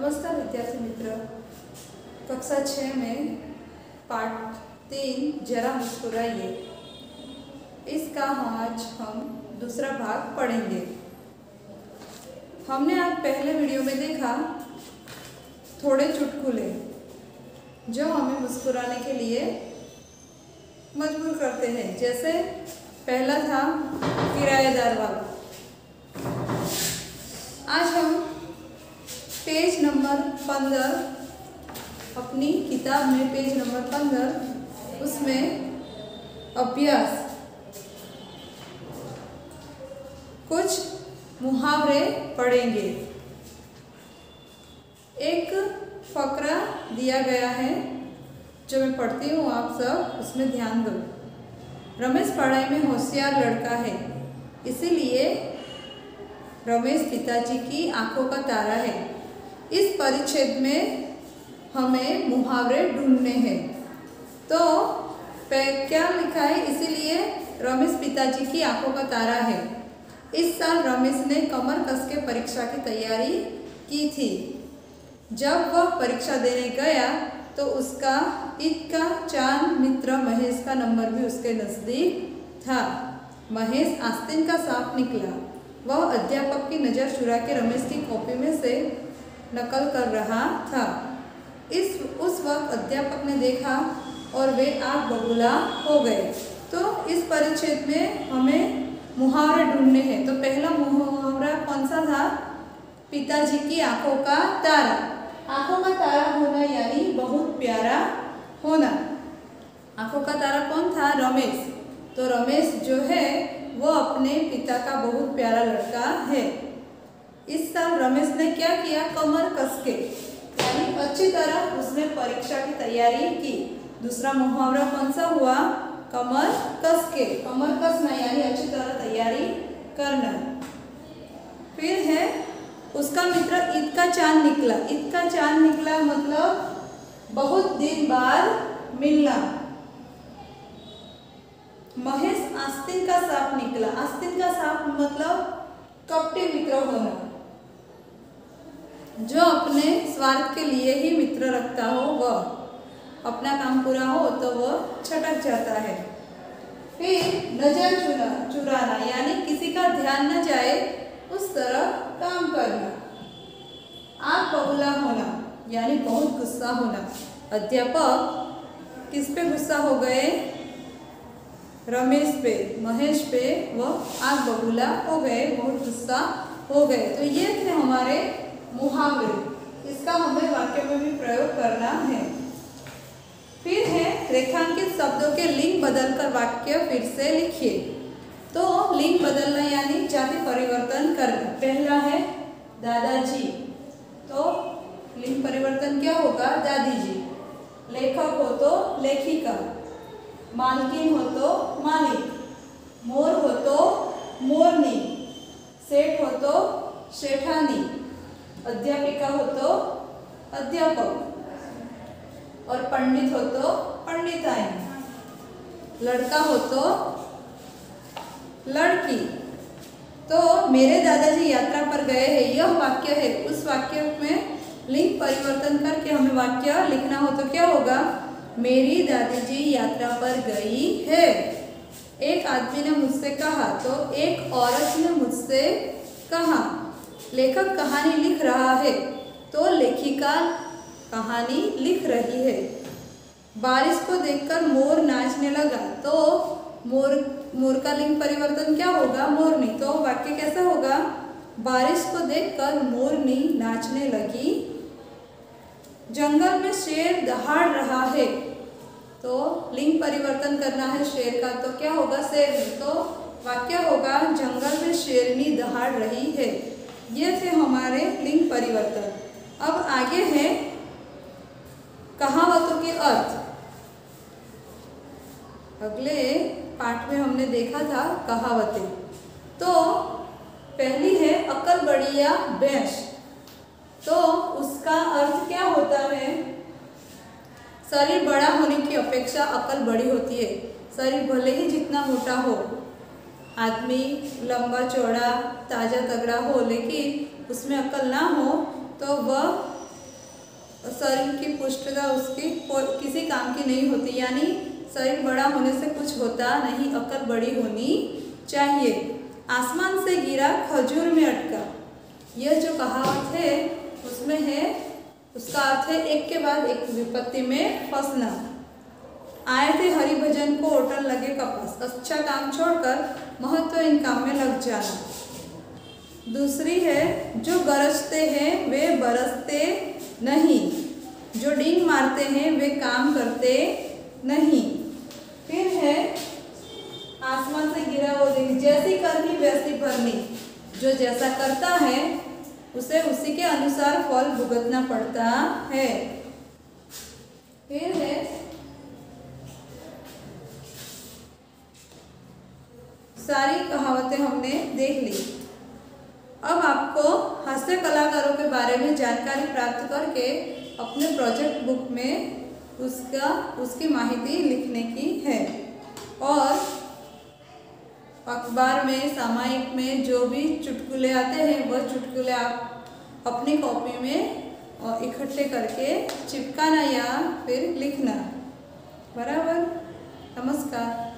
नमस्कार विद्यार्थी मित्र। कक्षा 6 में पाठ 3 जरा मुस्कुराइए, इसका आज हम दूसरा भाग पढ़ेंगे। हमने आज पहले वीडियो में देखा थोड़े चुटकुले जो हमें मुस्कुराने के लिए मजबूर करते हैं। जैसे पहला था किराएदार वाला। आज हम पेज नंबर 15 अपनी किताब में पेज नंबर 15 उसमें अभ्यास कुछ मुहावरे पढ़ेंगे। एक फकरा दिया गया है जो मैं पढ़ती हूँ, आप सब उसमें ध्यान दो। रमेश पढ़ाई में होशियार लड़का है, इसीलिए रमेश पिताजी की आंखों का तारा है। इस परिच्छेद में हमें मुहावरे ढूंढने हैं। तो क्या लिखा है? इसीलिए रमेश पिताजी की आंखों का तारा है। इस साल रमेश ने कमर कस के परीक्षा की तैयारी की थी। जब वह परीक्षा देने गया तो उसका ईद का चांद मित्र महेश का नंबर भी उसके नज़दीक था। महेश आस्तीन का सांप निकला। वह अध्यापक की नज़र चुरा के रमेश की कॉपी में से नकल कर रहा था। उस वक्त अध्यापक ने देखा और वे आग बबूला हो गए। तो इस परिच्छेद में हमें मुहावरे ढूंढने हैं। तो पहला मुहावरा कौन सा था? पिताजी की आंखों का तारा। आंखों का तारा होना यानी बहुत प्यारा होना। आंखों का तारा कौन था? रमेश। तो रमेश जो है वो अपने पिता का बहुत प्यारा लड़का है। इस साल रमेश ने क्या किया? कमर कस के यानी अच्छी तरह उसने परीक्षा की तैयारी की। दूसरा मुहावरा कौन सा हुआ? कमर कस के। कमर कसना यानी अच्छी तरह तैयारी करना। फिर है उसका मित्र ईद का चांद निकला। ईद का चांद निकला मतलब बहुत दिन बाद मिलना। महेश आस्तीन का सांप निकला। आस्तीन का सांप मतलब कपटी मित्र होना, जो अपने स्वार्थ के लिए ही मित्र रखता हो, वह अपना काम पूरा हो तो वह छटक जाता है। फिर नजर चुराना यानी किसी का ध्यान न जाए उस तरह काम करना। आग बबूला होना यानी बहुत गुस्सा होना। अध्यापक किस पे गुस्सा हो गए? रमेश पे, महेश पे वह आग बबूला हो गए, बहुत गुस्सा हो गए। तो ये थे हमारे मुहावरे। इसका हमें वाक्य में भी प्रयोग करना है। फिर है रेखांकित शब्दों के लिंग बदलकर वाक्य फिर से लिखिए। तो लिंग बदलना यानी जाति परिवर्तन करना। पहला है दादाजी, तो लिंग परिवर्तन क्या होगा? दादी जी। लेखक हो तो लेखिका, मालकिन हो तो मालिक, मोर हो तो मोरनी, सेठ हो तो सेठानी, अध्यापिका हो तो अध्यापक और पंडित हो तो पंडिताइन, लड़का हो तो लड़की। तो मेरे दादाजी यात्रा पर गए हैं, यह वाक्य है। उस वाक्य में लिंग परिवर्तन करके हमें वाक्य लिखना हो तो क्या होगा? मेरी दादी जी यात्रा पर गई है। एक आदमी ने मुझसे कहा तो एक औरत ने मुझसे कहा। लेखक कहानी लिख रहा है तो लेखिका कहानी लिख रही है। बारिश को देखकर मोर नाचने लगा तो मोर का लिंग परिवर्तन क्या होगा? मोरनी। तो वाक्य कैसा होगा? बारिश को देखकर मोरनी नाचने लगी। जंगल में शेर दहाड़ रहा है, तो लिंग परिवर्तन करना है शेर का, तो क्या होगा? शेरनी। तो वाक्य होगा जंगल में शेरनी दहाड़ रही है। ये थे हमारे लिंग परिवर्तन। अब आगे है कहावतों के अर्थ। अगले पाठ में हमने देखा था कहावतें। तो पहली है अकल बड़ी या भैंस। तो उसका अर्थ क्या होता है? शरीर बड़ा होने की अपेक्षा अकल बड़ी होती है। शरीर भले ही जितना मोटा हो, आदमी लंबा चौड़ा ताजा तगड़ा हो, लेकिन उसमें अकल ना हो तो वह शरीर की पुष्टता उसकी किसी काम की नहीं होती, यानी शरीर बड़ा होने से कुछ होता नहीं, अकल बड़ी होनी चाहिए। आसमान से गिरा खजूर में अटका, यह जो कहावत है उसमें है, उसका अर्थ है एक के बाद एक विपत्ति में फंसना। आए थे हरिभजन को ओटन लगे कपास, अच्छा काम छोड़कर महत्वहीन काम में लग जाना। दूसरी है, जो गरजते हैं वे बरसते नहीं, जो डींग मारते हैं वे काम करते नहीं। फिर है, आसमान से गिरा वो दिन, जैसी करनी वैसी भरनी, जो जैसा करता है उसे उसी के अनुसार फल भुगतना पड़ता है। फिर है, सारी कहावतें हमने देख ली। अब आपको हास्य कलाकारों के बारे में जानकारी प्राप्त करके अपने प्रोजेक्ट बुक में उसकी माहिती लिखने की है, और अखबार में, सामयिक में जो भी चुटकुले आते हैं वह चुटकुले आप अपनी कॉपी में इकट्ठे करके चिपकाना या फिर लिखना। बराबर। नमस्कार।